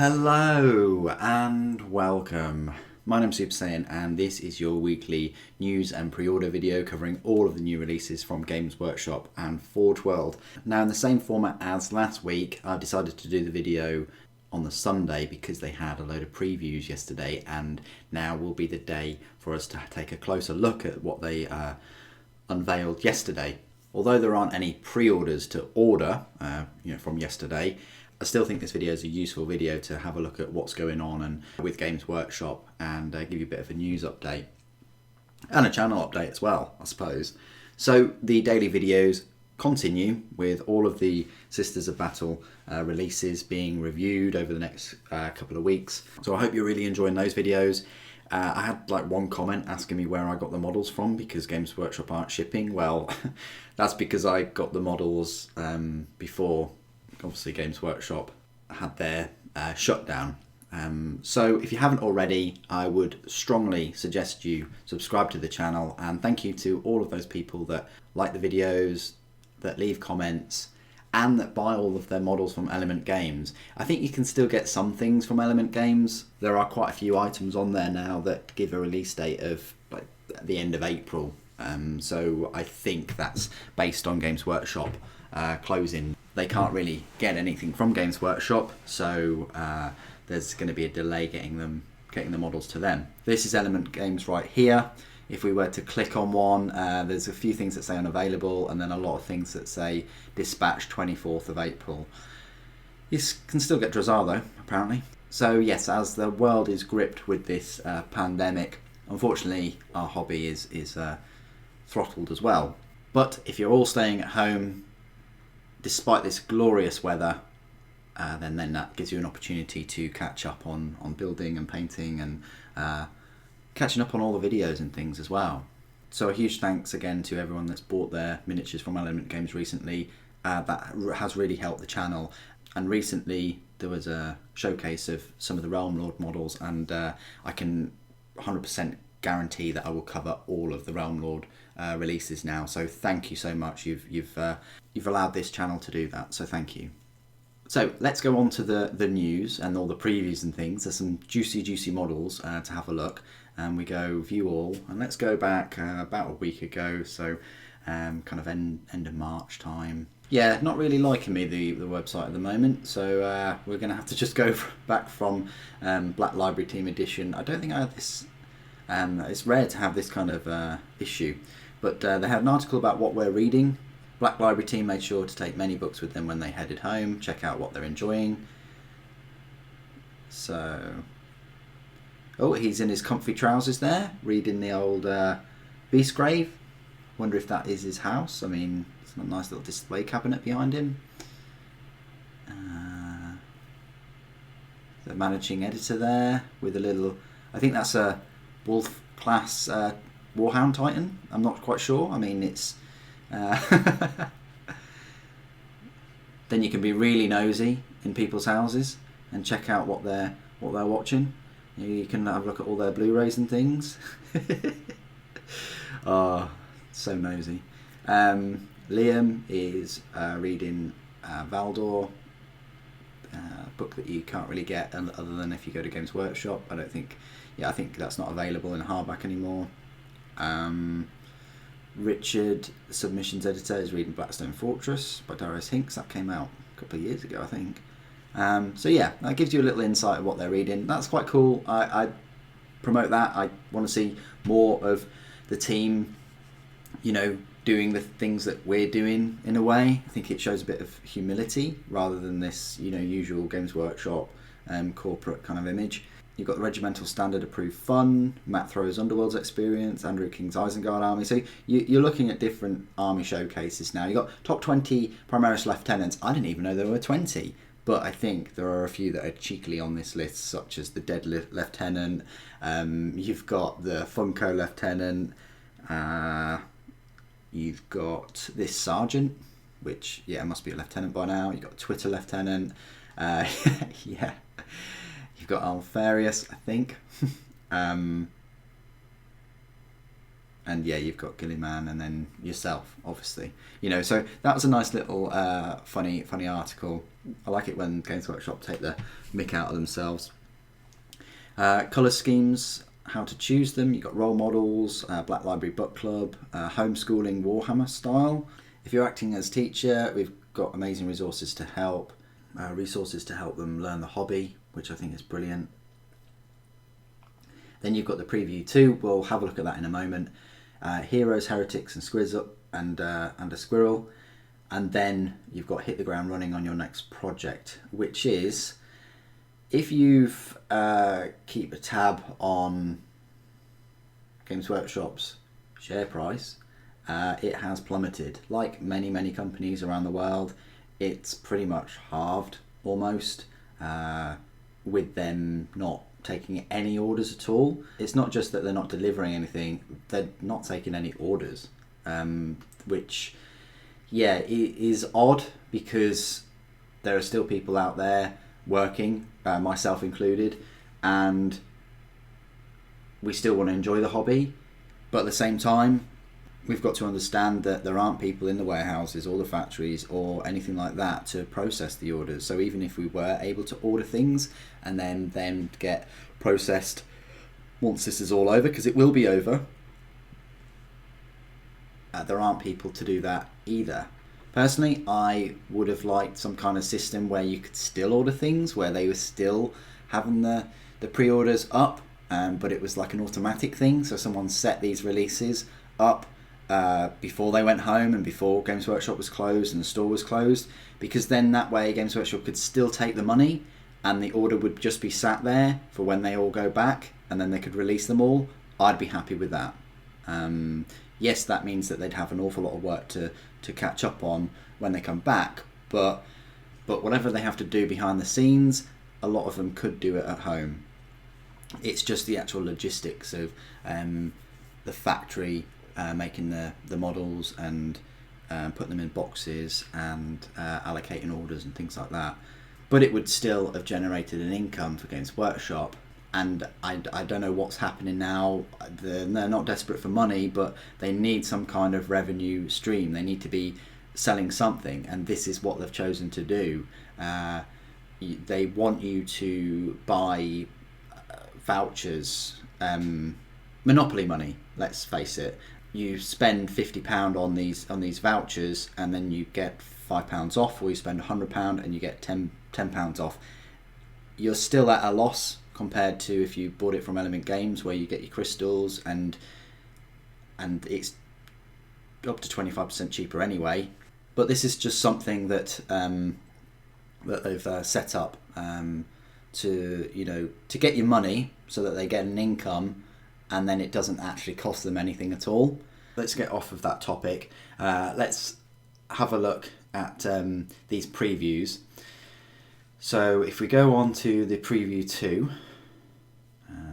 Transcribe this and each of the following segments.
Hello and welcome. My name's Super Saiyan and this is your weekly news and pre-order video covering all of the new releases from Games Workshop and Forge World. Now in the same format as last week, I've decided to do the video on the Sunday because they had a load of previews yesterday, and now will be the day for us to take a closer look at what they unveiled yesterday. Although there aren't any pre-orders to order from yesterday, I still think this video is a useful video to have a look at what's going on and with Games Workshop and give you a bit of a news update and a channel update as well, I suppose. So the daily videos continue with all of the Sisters of Battle releases being reviewed over the next couple of weeks. So I hope you're really enjoying those videos. I had like one comment asking me where I got the models from because Games Workshop aren't shipping. Well, that's because I got the models before obviously Games Workshop had their shutdown. So if you haven't already, I would strongly suggest you subscribe to the channel, and thank you to all of those people that like the videos, that leave comments, and that buy all of their models from Element Games. I think you can still get some things from Element Games. There are quite a few items on there now that give a release date of like the end of April. So I think that's based on Games Workshop closing. They can't really get anything from Games Workshop, so there's going to be a delay getting the models to them. This is Element Games right here. If we were to click on one, there's a few things that say unavailable, and then a lot of things that say dispatch 24th of April. You can still get Drazar though, apparently. So yes, as the world is gripped with this pandemic, unfortunately our hobby is throttled as well. But if you're all staying at home, despite this glorious weather, then that gives you an opportunity to catch up on building and painting and catching up on all the videos and things as well. So a huge thanks again to everyone that's bought their miniatures from Element Games recently. That has really helped the channel. And recently there was a showcase of some of the Realm-lord models, and I can 100% guarantee that I will cover all of the Realm-lord releases now. So thank you so much. You've allowed this channel to do that, so thank you. So let's go on to the news and all the previews and things. There's some juicy models to have a look, and we go view all, and let's go back about a week ago, so kind of end of March time. Yeah, not really liking me the website at the moment, so we're gonna have to just go back from Black Library Team Edition. I don't think I had this. It's rare to have this kind of issue, but they had an article about what we're reading. Black Library Team made sure to take many books with them when they headed home, check out what they're enjoying. So, oh, he's in his comfy trousers there, reading the old Beastgrave. Wonder if that is his house. I mean, it's a nice little display cabinet behind him. The managing editor there with a little, I think that's a Wolf class Warhound Titan. I'm not quite sure. I mean, it's then you can be really nosy in people's houses and check out what they're watching. You can have a look at all their Blu-rays and things. Oh, so nosy. Liam is reading Valdor, a book that you can't really get other than if you go to Games Workshop. I think that's not available in hardback anymore. Richard, the submissions editor, is reading Blackstone Fortress by Darius Hinks. That came out a couple of years ago, I think. So yeah, that gives you a little insight of what they're reading. That's quite cool. I promote that. I want to see more of the team, doing the things that we're doing in a way. I think it shows a bit of humility rather than this, usual Games Workshop corporate kind of image. You've got the Regimental Standard Approved Fun, Matt Throw's Underworld's Experience, Andrew King's Isengard Army. So you're looking at different army showcases now. You've got top 20 Primaris Lieutenants. I didn't even know there were 20, but I think there are a few that are cheekily on this list, such as the Dead Lieutenant. You've got the Funko Lieutenant. You've got this Sergeant, which, must be a Lieutenant by now. You've got Twitter Lieutenant. Yeah. You've got Alfarius, I think. And yeah, you've got Gilliman and then yourself, obviously. So that was a nice little funny article. I like it when Games Workshop take the mick out of themselves. Colour schemes, how to choose them. You've got role models, Black Library Book Club, homeschooling Warhammer style. If you're acting as teacher, we've got amazing resources to help them learn the hobby, which I think is brilliant. Then you've got the preview 2. We'll have a look at that in a moment. Heroes, Heretics, and a Squirrel. And then you've got hit the ground running on your next project, which is, if you've keep a tab on Games Workshop's share price, it has plummeted. Like many companies around the world, it's pretty much halved almost, with them not taking any orders at all. It's not just that they're not delivering anything, they're not taking any orders, which, yeah, it is odd, because there are still people out there working, myself included, and we still want to enjoy the hobby, but at the same time we've got to understand that there aren't people in the warehouses or the factories or anything like that to process the orders. So even if we were able to order things and then them get processed once this is all over, because it will be over, there aren't people to do that either. Personally, I would have liked some kind of system where you could still order things, where they were still having the pre-orders up, but it was like an automatic thing, so someone set these releases up before they went home and before Games Workshop was closed and the store was closed, because then that way Games Workshop could still take the money and the order would just be sat there for when they all go back, and then they could release them all. I'd be happy with that. Yes, that means that they'd have an awful lot of work to catch up on when they come back, but whatever they have to do behind the scenes, a lot of them could do it at home. It's just the actual logistics of the factory making the models and putting them in boxes and allocating orders and things like that. But it would still have generated an income for Games Workshop, and I don't know what's happening now. They're not desperate for money, but they need some kind of revenue stream. They need to be selling something, and this is what they've chosen to do. They want you to buy vouchers, monopoly money, let's face it. You spend £50 on these vouchers, and then you get £5 off, or you spend £100 and you get £10 off. You're still at a loss compared to if you bought it from Element Games, where you get your crystals and it's up to 25% cheaper anyway. But this is just something that that they've set up to get your money, so that they get an income, and then it doesn't actually cost them anything at all. Let's get off of that topic. Let's have a look at these previews. So if we go on to the preview 2,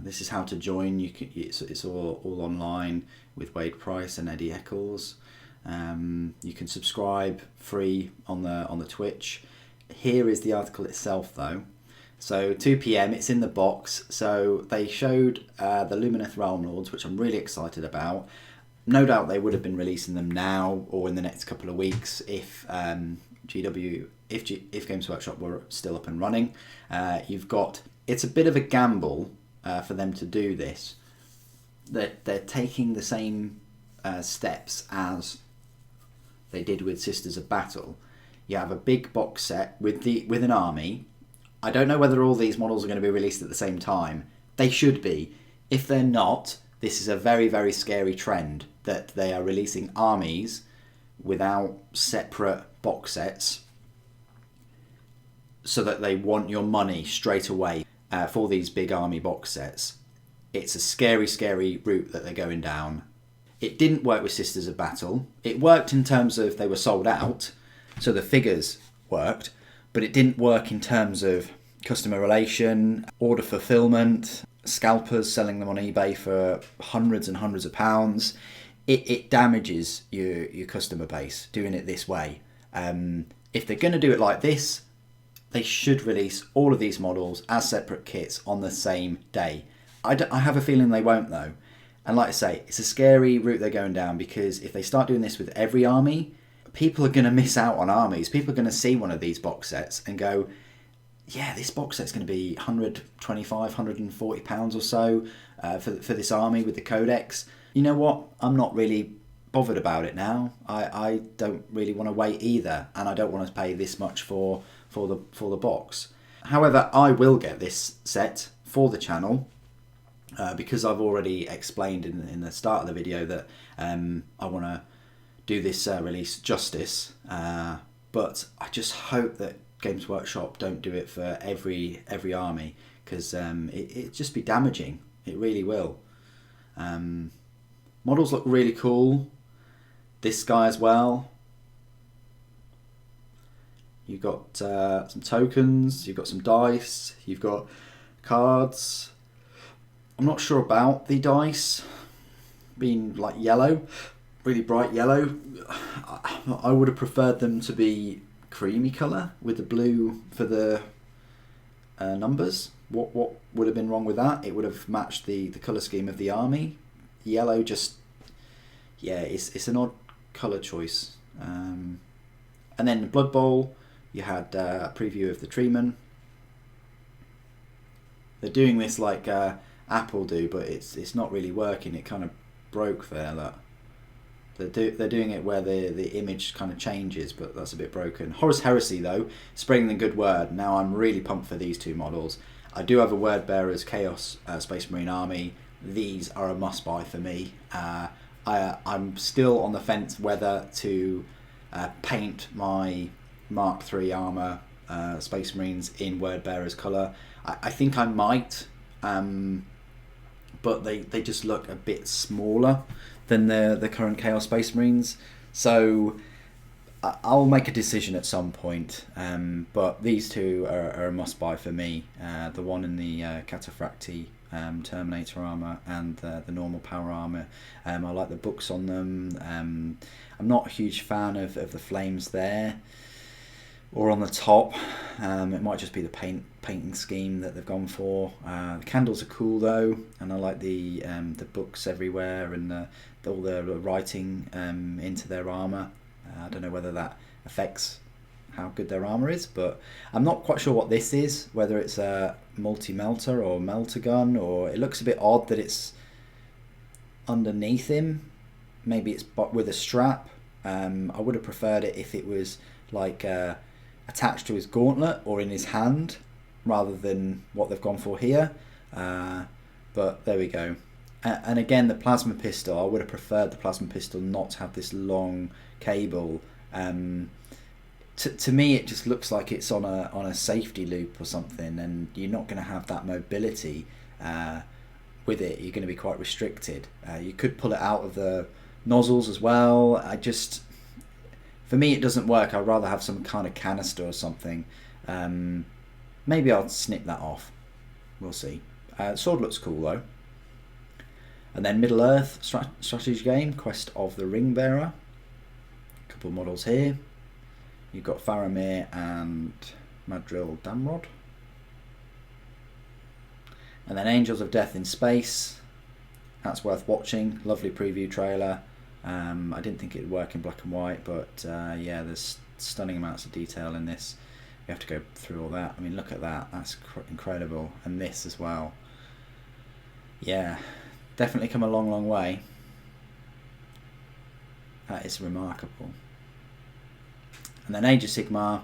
this is how to join. It's all online with Wade Price and Eddie Eccles. You can subscribe free on the Twitch. Here is the article itself though. So 2 PM, it's in the box. So they showed the Lumineth Realm-lords, which I'm really excited about. No doubt they would have been releasing them now or in the next couple of weeks if if Games Workshop were still up and running. It's a bit of a gamble for them to do this. They're taking the same steps as they did with Sisters of Battle. You have a big box set with an army. I don't know whether all these models are going to be released at the same time. They should be. If they're not, this is a very, very scary trend, that they are releasing armies without separate box sets, so that they want your money straight away for these big army box sets. It's a scary, scary route that they're going down. It didn't work with Sisters of Battle. It worked in terms of they were sold out, so the figures worked, but it didn't work in terms of customer relation, order fulfillment, scalpers selling them on eBay for hundreds and hundreds of pounds. It damages your customer base doing it this way. If they're going to do it like this, they should release all of these models as separate kits on the same day. I have a feeling they won't though. And like I say, it's a scary route they're going down, because if they start doing this with every army, people are going to miss out on armies. People are going to see one of these box sets and go, yeah, this box set's going to be £125, £140 or so for this army with the codex. You know what? I'm not really bothered about it now. I don't really want to wait either, and I don't want to pay this much for the box. However, I will get this set for the channel because I've already explained in the start of the video that I want to do this release justice. But I just hope that Games Workshop don't do it for every army, because it'd just be damaging. It really will. Models look really cool. This guy as well. You've got some tokens, you've got some dice, you've got cards. I'm not sure about the dice being like yellow, really bright yellow. I would have preferred them to be creamy colour with the blue for the numbers. What would have been wrong with that? It would have matched the colour scheme of the army. Yellow just, yeah, it's an odd colour choice. And then Blood Bowl, you had a preview of the Treeman. They're doing this like Apple do, but it's not really working. It kind of broke there. Look. They're doing it where the image kind of changes, but that's a bit broken. Horus Heresy though, spreading the good word. Now I'm really pumped for these two models. I do have a Word Bearer's Chaos Space Marine army. These are a must buy for me. I'm still on the fence whether to paint my Mark III armour Space Marines in Word Bearer's colour. I think I might, but they just look a bit smaller than the current Chaos Space Marines. So I'll make a decision at some point, but these two are a must buy for me. The one in the Cataphracti Terminator armour and the normal power armour. I like the books on them. I'm not a huge fan of the flames there or on the top. It might just be the painting scheme that they've gone for. The candles are cool though, and I like the books everywhere and all the writing into their armour. I don't know whether that affects how good their armour is, but I'm not quite sure what this is, whether it's a multi-melter or melter gun, or it looks a bit odd that it's underneath him. Maybe it's with a strap. I would have preferred it if it was like attached to his gauntlet or in his hand, rather than what they've gone for here. But there we go. And again, the plasma pistol, I would have preferred the plasma pistol not to have this long cable. To me, it just looks like it's on a safety loop or something, and you're not going to have that mobility with it. You're going to be quite restricted. You could pull it out of the nozzles as well. For me, it doesn't work. I'd rather have some kind of canister or something. Maybe I'll snip that off. We'll see. Sword looks cool though. And then Middle Earth strategy game, Quest of the Ring Bearer. A couple of models here. You've got Faramir and Madril Damrod. And then Angels of Death in Space. That's worth watching. Lovely preview trailer. I didn't think it would work in black and white, but yeah, there's stunning amounts of detail in this. You have to go through all that. I mean, look at that. That's incredible. And this as well. Yeah, definitely come a long, long way. That is remarkable. And then Age of Sigmar,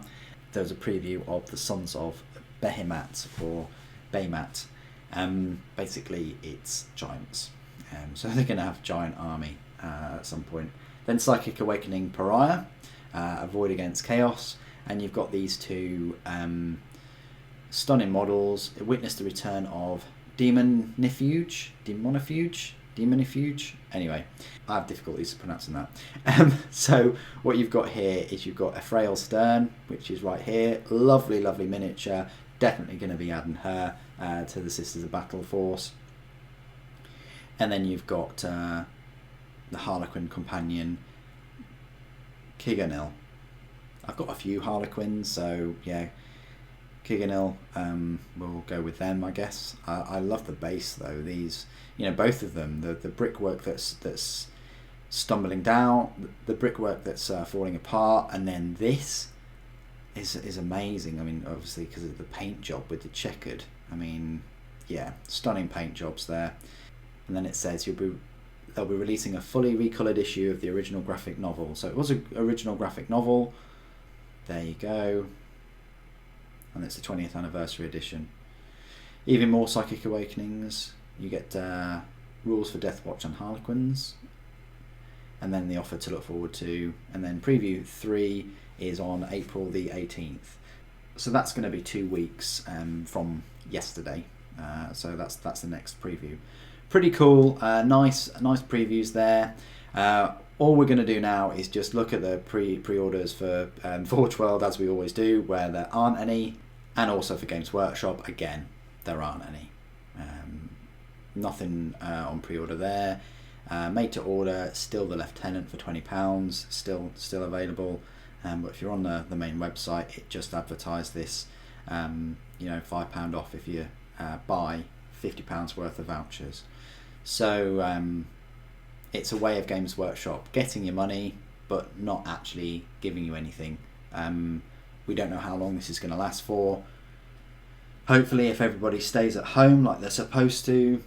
there was a preview of the Sons of Behemat, or Baymat. Basically, it's giants. So they're going to have a giant army at some point. Then Psychic Awakening Pariah, Avoid Against Chaos. And you've got these two stunning models. Witness the return of Demonifuge. Anyway, I have difficulties pronouncing that. So what you've got here is you've got a Frail Stern, which is right here. Lovely, lovely miniature. Definitely going to be adding her to the Sisters of Battle Force. And then you've got the Harlequin companion, Kiganil. I've got a few Harlequins, so yeah, Kiganil, we'll go with them, I guess. I love the base though. These, both of them, the brickwork that's stumbling down, the brickwork that's falling apart, and then this is amazing. I mean, obviously because of the paint job with the checkered. I mean, yeah, stunning paint jobs there. And then it says they'll be releasing a fully recoloured issue of the original graphic novel. So it was an original graphic novel. There you go. And it's the 20th anniversary edition. Even more Psychic Awakenings. You get rules for Deathwatch and Harlequins. And then the offer to look forward to. And then preview 3 is on April the 18th. So that's going to be 2 weeks from yesterday. So that's the next preview. Pretty cool. Nice previews there. All we're going to do now is just look at the pre-orders for Forge World, as we always do, where there aren't any, and also for Games Workshop, again, there aren't any. Nothing on pre-order there. Made to order, still the Lieutenant for £20, still available. But if you're on the main website, it just advertised this, £5 off if you buy £50 worth of vouchers. So it's a way of Games Workshop getting your money, but not actually giving you anything. We don't know how long this is going to last for. Hopefully, if everybody stays at home like they're supposed to,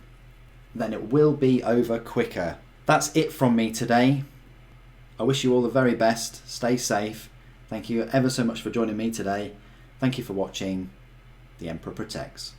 then it will be over quicker. That's it from me today. I wish you all the very best. Stay safe. Thank you ever so much for joining me today. Thank you for watching. The Emperor Protects.